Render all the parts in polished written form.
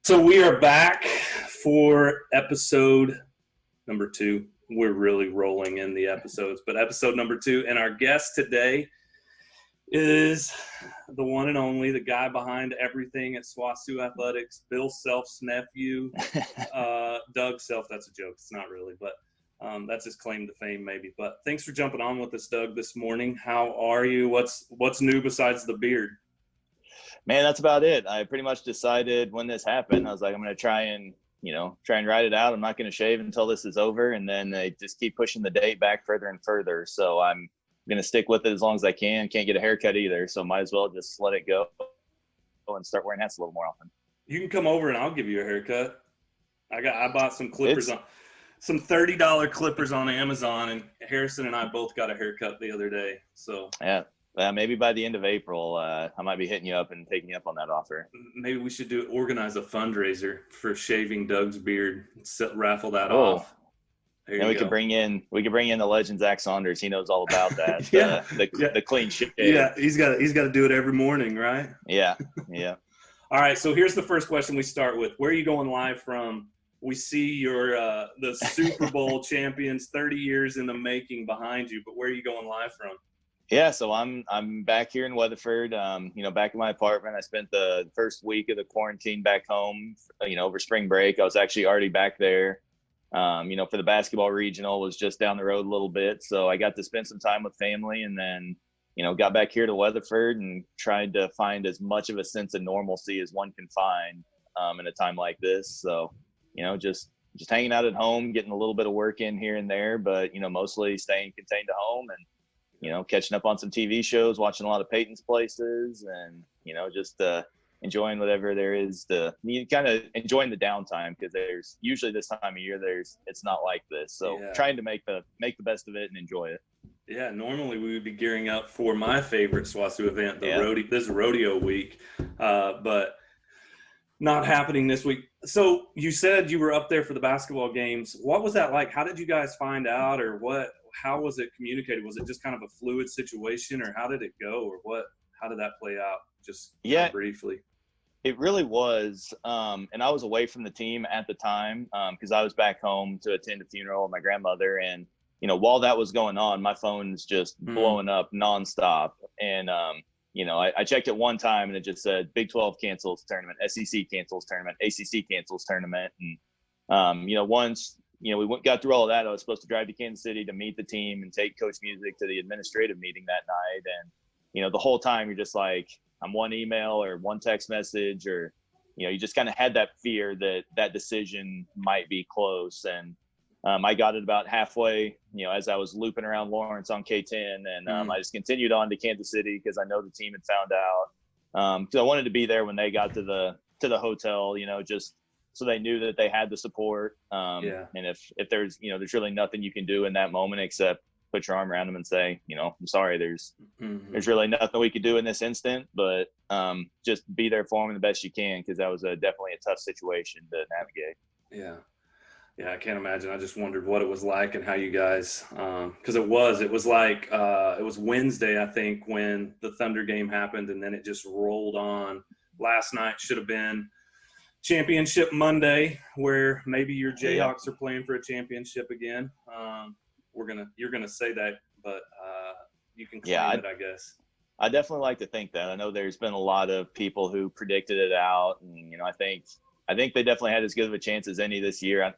So we are back for episode number 2. We're really rolling in the episodes, but episode number 2. And our guest today is the one and only, the guy behind everything at SWOSU Athletics, Bill Self's nephew, Doug Self. That's a joke. It's not really, but that's his claim to fame maybe. But thanks for jumping on with us, Doug, this morning. How are you? What's new besides the beard? Man, that's about it. I pretty much decided when this happened, I was like, I'm going to try and ride it out. I'm not going to shave until this is over. And then they just keep pushing the date back further and further. So I'm going to stick with it as long as I can. Can't get a haircut either. So might as well just let it go and start wearing hats a little more often. You can come over and I'll give you a haircut. I bought some clippers some $30 clippers on Amazon, and Harrison and I both got a haircut the other day. So yeah. Maybe by the end of April, I might be hitting you up and taking you up on that offer. Maybe we should organize a fundraiser for shaving Doug's beard. Raffle that off. And we could bring in the legend Zach Saunders. He knows all about that. The clean shave. Yeah, he's got to do it every morning, right? Yeah. All right, so here's the first question we start with. Where are you going live from? We see your the Super Bowl champions, 30 years in the making behind you, but where are you going live from? Yeah, so I'm back here in Weatherford, back in my apartment. I spent the first week of the quarantine back home, over spring break. I was actually already back there, for the basketball regional, was just down the road a little bit. So I got to spend some time with family, and then, got back here to Weatherford and tried to find as much of a sense of normalcy as one can find in a time like this. So, just hanging out at home, getting a little bit of work in here and there, but, mostly staying contained to home and, catching up on some TV shows, watching a lot of Peyton's Places, and, just enjoying whatever there is kind of enjoying the downtime, because there's usually this time of year, it's not like this. So trying to make the best of it and enjoy it. Yeah, normally we would be gearing up for my favorite SWOSU event, this rodeo week, but not happening this week. So you said you were up there for the basketball games. What was that like? How did you guys find out, or how was it communicated? Was it just kind of a fluid situation, or how did it go, or how did that play out? Just briefly. It really was. And I was away from the team at the time because I was back home to attend a funeral of my grandmother. And, while that was going on, my phone's just blowing up nonstop. And, I checked it one time and it just said Big 12 cancels tournament, SEC cancels tournament, ACC cancels tournament. And, once, we got through all of that, I was supposed to drive to Kansas City to meet the team and take Coach Music to the administrative meeting that night. And, the whole time you're just like, I'm one email or one text message, or, you just kind of had that fear that decision might be close. And I got it about halfway, as I was looping around Lawrence on K10, and I just continued on to Kansas City because I know the team had found out. Because I wanted to be there when they got to the hotel, just so they knew that they had the support. And if there's really nothing you can do in that moment except put your arm around them and say, I'm sorry, there's really nothing we could do in this instant, but just be there for them the best you can, because that was definitely a tough situation to navigate. Yeah, I can't imagine. I just wondered what it was like and how you guys, because it was Wednesday, I think, when the Thunder game happened, and then it just rolled on. Last night should have been championship Monday, where maybe your Jayhawks are playing for a championship again. You're gonna say that, but you can claim it, I guess. I definitely like to think that. I know there's been a lot of people who predicted it out, and I think they definitely had as good of a chance as any this year.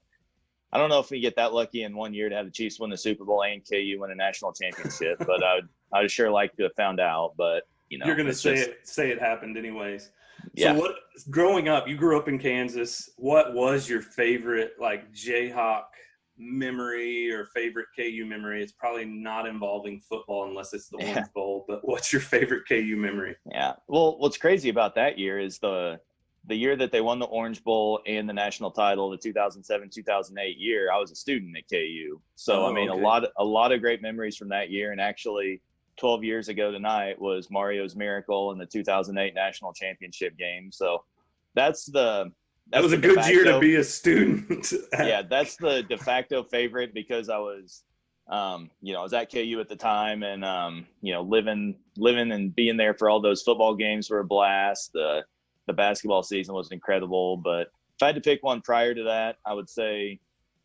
I don't know if we get that lucky in one year to have the Chiefs win the Super Bowl and KU win a national championship, but I would sure like to have found out. But you're gonna say it happened anyways. Yeah. So growing up, you grew up in Kansas. What was your favorite Jayhawk memory or favorite KU memory? It's probably not involving football unless it's the Orange Bowl, but what's your favorite KU memory? Yeah. Well, what's crazy about that year is the year that they won the Orange Bowl and the national title, the 2007-2008 year, I was a student at KU. So, okay. A lot of great memories from that year. And actually 12 years ago tonight was Mario's miracle in the 2008 national championship game. So that was a good year to be a student. Yeah, that's the de facto favorite, because I was, I was at KU at the time, and living and being there for all those football games were a blast. the basketball season was incredible. But if I had to pick one prior to that, I would say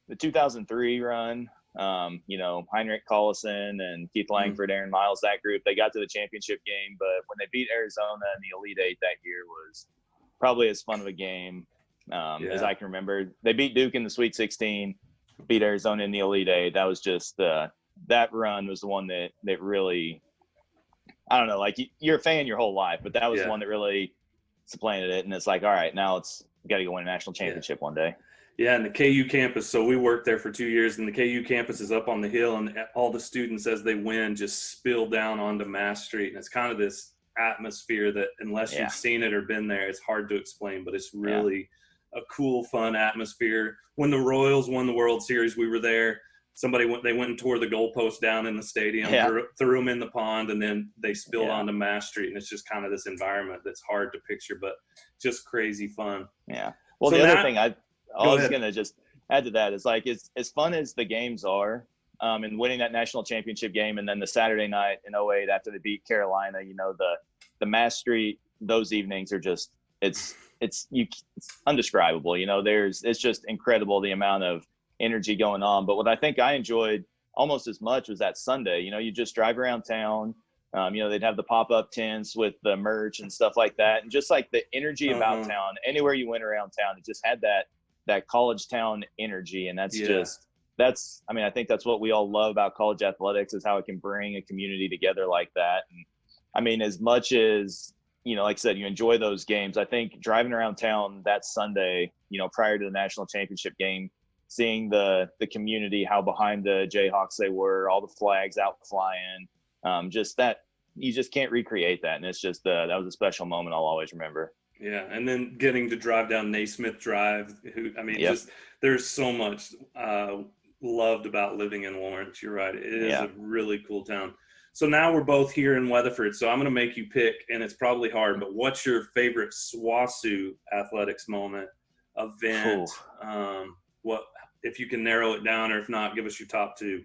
the 2003 run. Heinrich Collison and Keith Langford, Aaron Miles, that group, they got to the championship game. But when they beat Arizona in the Elite Eight that year was probably as fun of a game as I can remember. They beat Duke in the Sweet 16, beat Arizona in the Elite Eight. That was just that run was the one that really, I don't know, like you're a fan your whole life, but that was the one that really supplanted it. And it's like, all right, now we got to go win a national championship one day. Yeah, and the KU campus, so we worked there for 2 years, and the KU campus is up on the hill, and all the students, as they win, just spill down onto Mass Street. And it's kind of this atmosphere that, unless you've seen it or been there, it's hard to explain, but it's really a cool, fun atmosphere. When the Royals won the World Series, we were there. They went and tore the goalpost down in the stadium, threw them in the pond, and then they spilled onto Mass Street. And it's just kind of this environment that's hard to picture, but just crazy fun. Yeah. Well, so the other thing I was going to just add to that is, like, as fun as the games are, and winning that national championship game, and then the Saturday night in 2008 after they beat Carolina, the Mass Street, those evenings are just, it's undescribable. It's just incredible the amount of energy going on. But what I think I enjoyed almost as much was that Sunday. You just drive around town. They'd have the pop-up tents with the merch and stuff like that, and just like the energy about town. Anywhere you went around town, it just had that college town energy, and I think that's what we all love about college athletics, is how it can bring a community together like that. And I mean, as much as like I said, you enjoy those games, I think driving around town that Sunday, prior to the national championship game, seeing the community, how behind the Jayhawks they were, all the flags out flying, just that, you just can't recreate that. And it's just that was a special moment I'll always remember. Yeah, and then getting to drive down Naismith Drive. Just there's so much loved about living in Lawrence. You're right. It is a really cool town. So now we're both here in Weatherford, so I'm going to make you pick, and it's probably hard, but what's your favorite SWOSU Athletics moment, event? What, if you can narrow it down, or if not, give us your top two.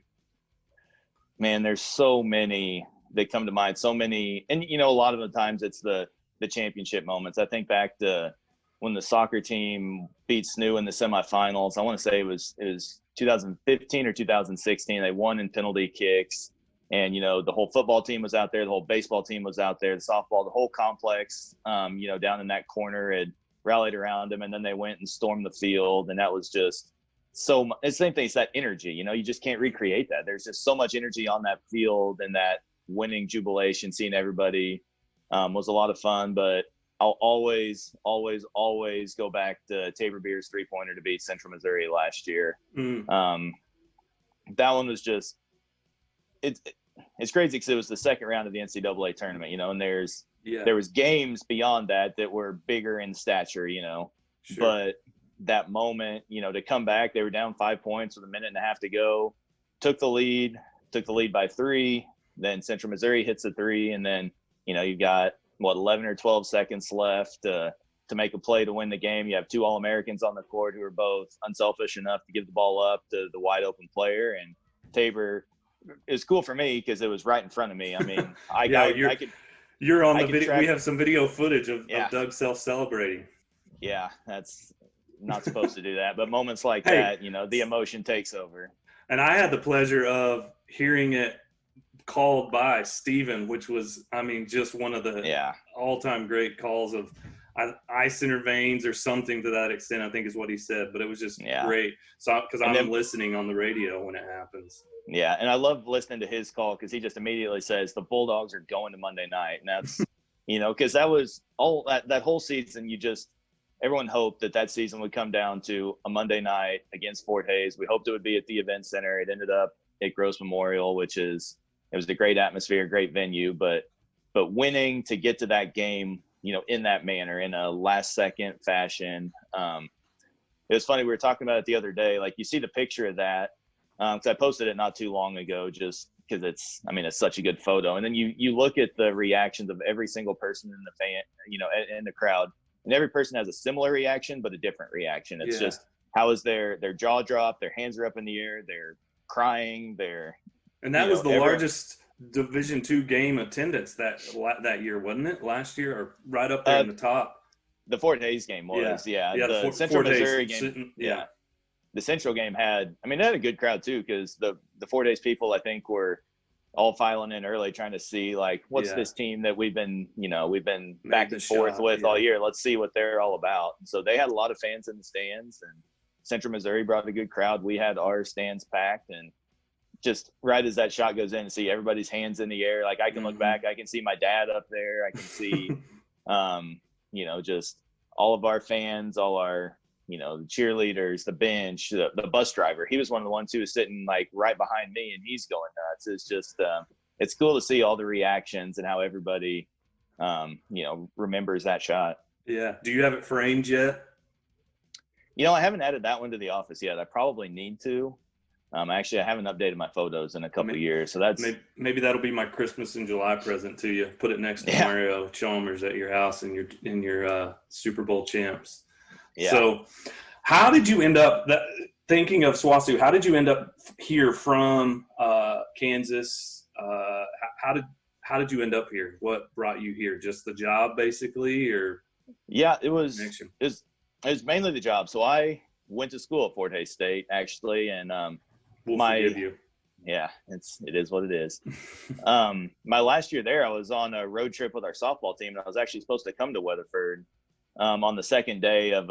Man, there's so many that come to mind, so many. And, a lot of the times it's the championship moments. I think back to when the soccer team beat SNU in the semifinals. I want to say it was 2015 or 2016. They won in penalty kicks. And, the whole football team was out there. The whole baseball team was out there. The softball, the whole complex, down in that corner had rallied around them. And then they went and stormed the field. And that was just so much. It's the same thing. It's that energy. You just can't recreate that. There's just so much energy on that field, and that winning jubilation, seeing everybody was a lot of fun. But I'll always, always, always go back to Tabor Beer's three-pointer to beat Central Missouri last year. That one was just it's crazy because it was the second round of the NCAA tournament, and there was games beyond that were bigger in stature, Sure. But that moment, to come back, they were down 5 points with a minute and a half to go, took the lead by 3, then Central Missouri hits a 3, and then, you've got 11 or 12 seconds left to make a play to win the game. You have 2 All-Americans on the court who are both unselfish enough to give the ball up to the wide open player, and Tabor. It was cool for me because it was right in front of me. I mean, you're on the video. We have some video footage of Doug Self celebrating. Yeah, that's not supposed to do that, but moments like that, the emotion takes over. And I had the pleasure of hearing it called by Steven, which was, just one of the all-time great calls of ice in her veins or something to that extent, I think is what he said. But it was just great. So, because I'm listening on the radio when it happens. Yeah, and I love listening to his call because he just immediately says the Bulldogs are going to Monday night. And that's, because that was all that whole season. Everyone hoped that season would come down to a Monday night against Fort Hays. We hoped it would be at the event center. It ended up at Gross Memorial, it was a great atmosphere, great venue, but winning to get to that game, in that manner, in a last second fashion. It was funny. We were talking about it the other day. Like, you see the picture of that. Because I posted it not too long ago, just because it's such a good photo. And then you look at the reactions of every single person in the fan, in the crowd, and every person has a similar reaction, but a different reaction. It's just, how is their jaw dropped, their hands are up in the air, they're crying, and that was the largest Division II game attendance that year, wasn't it? Last year, or right up there in the top. The Fort Hays game was, yeah. Yeah, The the Central Fort Hays Missouri game, sitting, yeah. The Central game had, I mean, it had a good crowd too, because the Fort Hays people, I think, were all filing in early, trying to see like, what's this team that we've been back and forth with all year. Let's see what they're all about. And so they had a lot of fans in the stands, and Central Missouri brought a good crowd. We had our stands packed, and just right as that shot goes in, see everybody's hands in the air. Like I can look back, I can see my dad up there. I can see, just all of our fans, all our, the cheerleaders, the bench, the bus driver. He was one of the ones who was sitting like right behind me, and he's going nuts. It's just, it's cool to see all the reactions and how everybody, remembers that shot. Yeah. Do you have it framed yet? I haven't added that one to the office yet. I probably need to. Actually, I haven't updated my photos in a couple of years, so that's maybe that'll be my Christmas in July present to you. Put it next to Mario Chalmers at your house and your Super Bowl champs. Yeah. So, how did you end up thinking of SWOSU? How did you end up here from Kansas? How did you end up here? What brought you here? Just the job, basically, or? Yeah, it was mainly the job. So I went to school at Fort Hays State, actually, and we'll forgive you. Yeah, it is what it is. My last year there, I was on a road trip with our softball team, and I was actually supposed to come to Weatherford on the second day of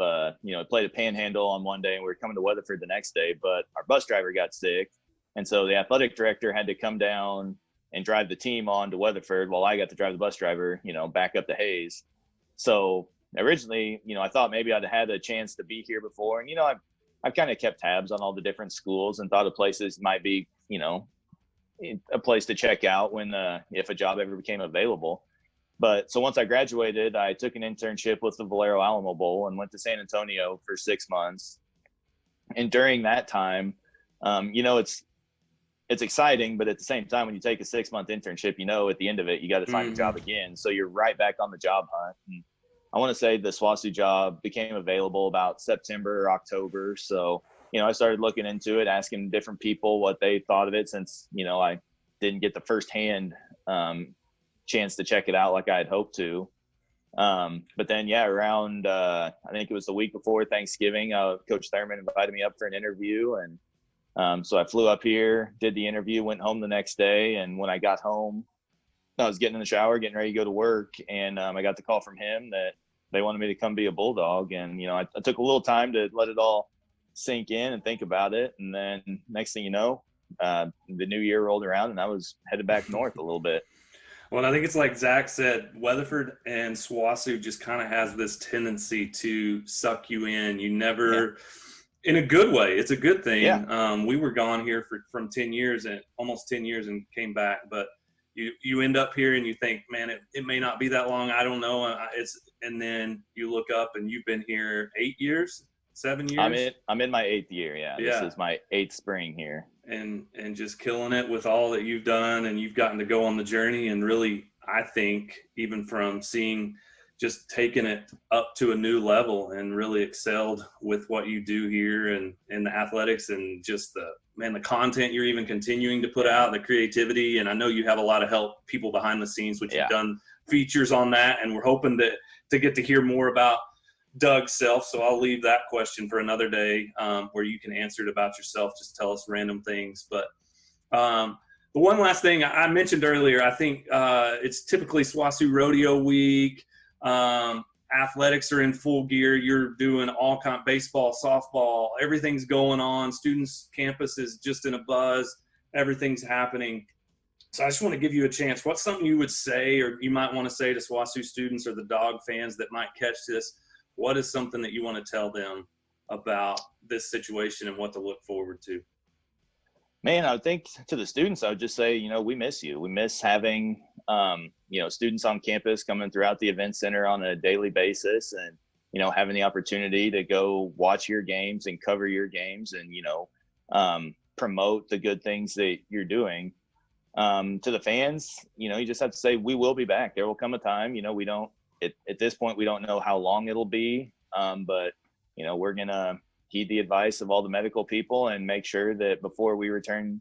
played a Panhandle on one day, and we were coming to Weatherford the next day, but our bus driver got sick, and so the athletic director had to come down and drive the team on to Weatherford while I got to drive the bus driver, back up to Hayes. So originally, I thought maybe I'd had a chance to be here before, and I've kind of kept tabs on all the different schools and thought of places might be, a place to check out when if a job ever became available. But so once I graduated, I took an internship with the Valero Alamo Bowl and went to San Antonio for 6 months. And during that time, it's exciting, but at the same time, when you take a 6-month internship, at the end of it, you got to find a job again. So you're right back on the job hunt. And I want to say the SWOSU job became available about September or October. So, I started looking into it, asking different people what they thought of it, since, I didn't get the firsthand chance to check it out like I had hoped to. But then, around, I think it was the week before Thanksgiving, Coach Thurman invited me up for an interview. And so I flew up here, did the interview, went home the next day. And when I got home, I was getting in the shower, getting ready to go to work. And I got the call from him that they wanted me to come be a Bulldog. And, I took a little time to let it all sink in and think about it. And then next thing you know, the new year rolled around and I was headed back north a little bit. Well, I think it's like Zach said, Weatherford and SWOSU just kind of has this tendency to suck you in. You never, in a good way, it's a good thing. Yeah. We were gone here from 10 years and almost 10 years and came back, but you end up here and you think, man, it may not be that long. I don't know. And then you look up and you've been here 8 years, 7 years. I'm in my 8th year. Yeah. This is my 8th spring here. And just killing it with all that you've done, and you've gotten to go on the journey. And really, I think even from seeing, just taking it up to a new level and really excelled with what you do here and the athletics and just the content you're even continuing to put out, the creativity. And I know you have a lot of help, people behind the scenes, which you've done features on that. And we're hoping to get to hear more about Doug's self. So I'll leave that question for another day where you can answer it about yourself. Just tell us random things. But the one last thing I mentioned earlier, I think it's typically SWOSU Rodeo Week. Athletics are in full gear. You're doing all kind of baseball, softball, everything's going on. Students campus is just in a buzz. Everything's happening. So I just want to give you a chance. What's something you would say, or you might want to say to SWOSU students or the Dog fans that might catch this? What is something that you want to tell them about this situation and what to look forward to? Man, I would think to the students, I would just say, we miss you. We miss having, students on campus coming throughout the event center on a daily basis and, having the opportunity to go watch your games and cover your games and, promote the good things that you're doing. To the fans, you just have to say, we will be back. There will come a time, we don't, at this point, we don't know how long it'll be. But, we're going to heed the advice of all the medical people and make sure that before we return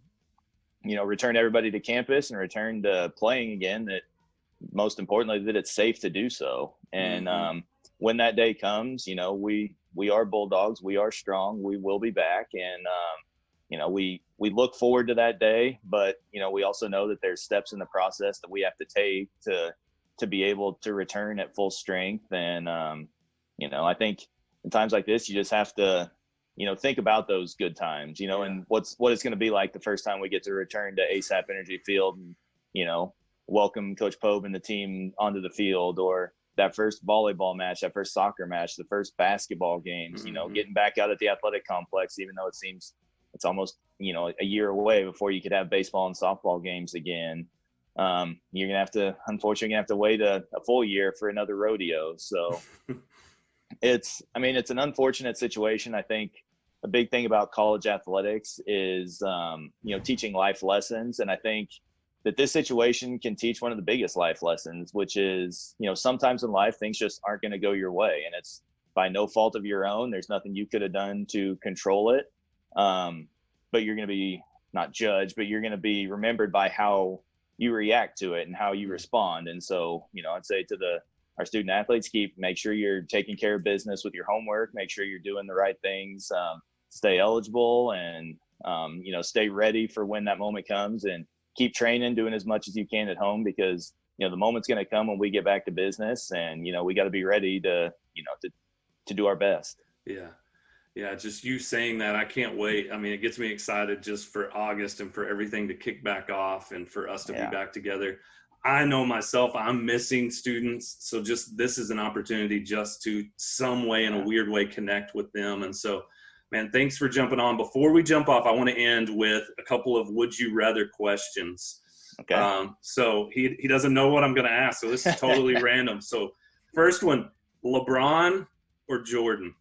everybody to campus and return to playing again, that most importantly, that it's safe to do so. And, when that day comes, we are Bulldogs. We are strong. We will be back. And, we look forward to that day, but, we also know that there's steps in the process that we have to take to be able to return at full strength. And, I think in times like this, you just have to, think about those good times, and what it's going to be like the first time we get to return to ASAP Energy Field and, welcome Coach Pope and the team onto the field, or that first volleyball match, that first soccer match, the first basketball games, getting back out at the athletic complex, even though it seems it's almost, a year away before you could have baseball and softball games again. You're going to have to wait a full year for another rodeo. So it's an unfortunate situation. I think a big thing about college athletics is, teaching life lessons. And I think that this situation can teach one of the biggest life lessons, which is, sometimes in life, things just aren't going to go your way, and it's by no fault of your own. There's nothing you could have done to control it. But you're going to be not judged, but you're going to be remembered by how you react to it and how you respond. And so, I'd say to our student athletes, make sure you're taking care of business with your homework, make sure you're doing the right things, stay eligible, and, stay ready for when that moment comes, and keep training, doing as much as you can at home, because, the moment's going to come when we get back to business, and, we got to be ready to do our best. Yeah. Yeah. Just you saying that, I can't wait. It gets me excited just for August and for everything to kick back off and for us to be back together. I know myself, I'm missing students. So just, this is an opportunity just to some way, in a weird way, connect with them. And so, man, thanks for jumping on. Before we jump off, I want to end with a couple of would you rather questions. Okay. So he doesn't know what I'm going to ask, so this is totally random. So first one, LeBron or Jordan?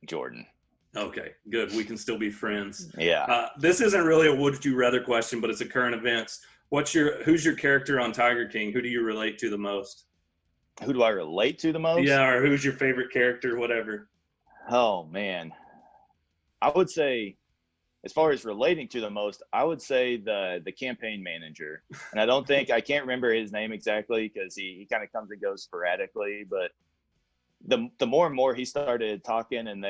Jordan. Okay, good. We can still be friends. Yeah. This isn't really a would you rather question, but it's a current events. Who's your character on Tiger King? Who do you relate to the most? Who do I relate to the most? Yeah, or who's your favorite character, whatever. Oh, man. I would say, as far as relating to the most, I would say the campaign manager. And I can't remember his name exactly, because he kind of comes and goes sporadically. But the more and more he started talking, and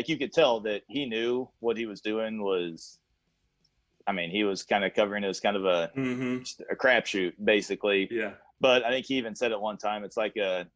you could tell that he knew what he was doing was, he was kind of covering it as kind of a crapshoot, basically. Yeah. But I think he even said at one time, it's like a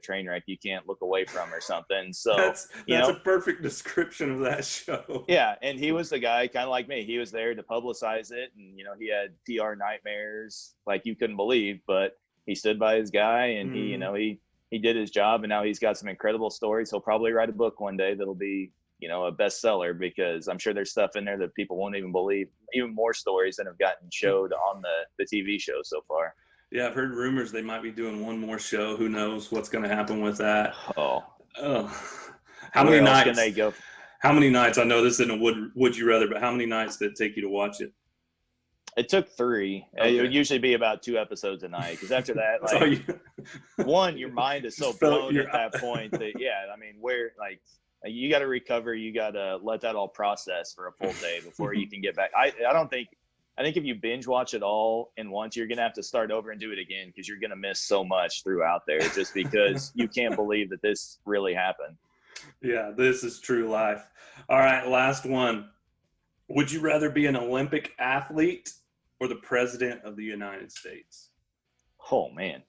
train wreck you can't look away from, or something. So that's a perfect description of that show. Yeah. And he was the guy kind of like me. He was there to publicize it. And, he had PR nightmares like you couldn't believe, but he stood by his guy, and he did his job, and now he's got some incredible stories. He'll probably write a book one day that'll be, a bestseller, because I'm sure there's stuff in there that people won't even believe, even more stories than have gotten showed on the TV show so far. Yeah, I've heard rumors they might be doing one more show. Who knows what's going to happen with that? Oh. How many nights can they go? How many nights? I know this isn't a would you rather, but how many nights did it take you to watch it? It took 3. Okay. It would usually be about 2 episodes a night, because after that, one, your mind is so blown at that point that, you got to recover. You got to let that all process for a full day before you can get back. I think if you binge watch it all in once, you're going to have to start over and do it again, because you're going to miss so much throughout there, just because you can't believe that this really happened. Yeah, this is true life. All right, last one. Would you rather be an Olympic athlete or the president of the United States? Oh, man.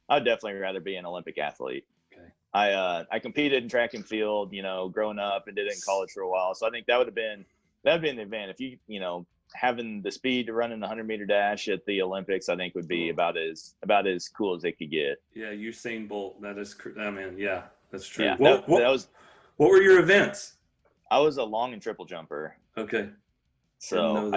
I'd definitely rather be an Olympic athlete. Okay. I competed in track and field, growing up, and did it in college for a while. So I think that would have been the event. If you, having the speed to run in the 100-meter dash at the Olympics, I think would be about as cool as it could get. Yeah, Usain Bolt. That is, yeah, that's true. Yeah, what were your events? I was a long and triple jumper. Okay. So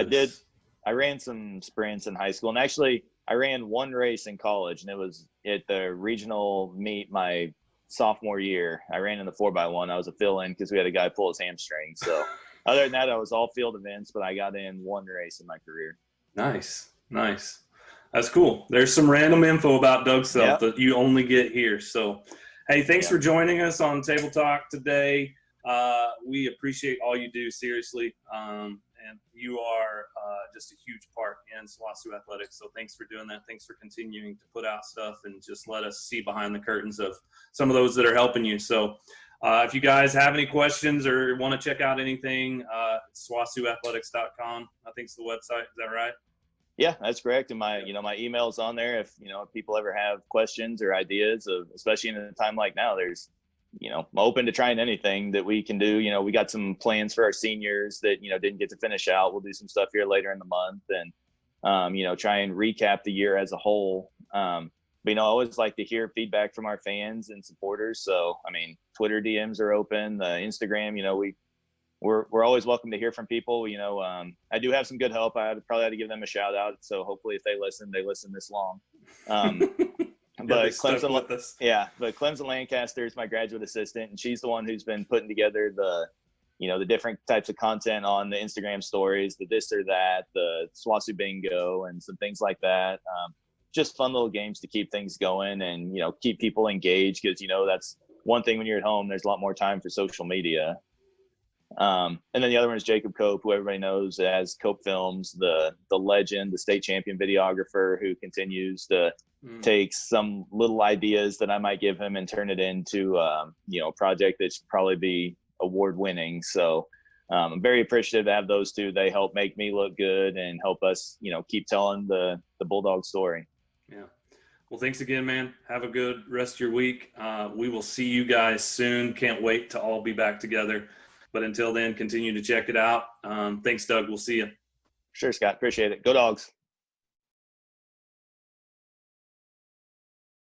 I ran some sprints in high school, and actually I ran one race in college, and it was at the regional meet my sophomore year. I ran in the 4x1. I was a fill-in because we had a guy pull his hamstring. So other than that, I was all field events, but I got in one race in my career. Nice. That's cool. There's some random info about Doug Self that you only get here. So, hey, thanks for joining us on Table Talk today. We appreciate all you do, seriously. and you are just a huge part in SWOSU Athletic. So thanks for doing that. Thanks for continuing to put out stuff and just let us see behind the curtains of some of those that are helping you. So if you guys have any questions or want to check out anything, SWOSUathletics.com, I think is the website. Is that right? Yeah, that's correct. And my email's on there. If people ever have questions or ideas especially in a time like now, there's, I'm open to trying anything that we can do. We got some plans for our seniors that, didn't get to finish out. We'll do some stuff here later in the month and, try and recap the year as a whole. But, I always like to hear feedback from our fans and supporters. So, Twitter DMs are open, Instagram, we're always welcome to hear from people. I do have some good help. I probably had to give them a shout out. So hopefully if they listen this long. But Clemson Lancaster is my graduate assistant, and she's the one who's been putting together the different types of content on the Instagram stories, the this or that, the SWOSU bingo, and some things like that. Just fun little games to keep things going and, keep people engaged because, that's one thing when you're at home, there's a lot more time for social media. And then the other one is Jacob Cope, who everybody knows as Cope Films, the legend, the state champion videographer who continues to take some little ideas that I might give him and turn it into, a project that should probably be award winning. So I'm very appreciative to have those two. They help make me look good and help us, keep telling the Bulldog story. Yeah. Well, thanks again, man. Have a good rest of your week. We will see you guys soon. Can't wait to all be back together. But until then, continue to check it out. Thanks, Doug. We'll see you. Sure, Scott. Appreciate it. Go Dogs.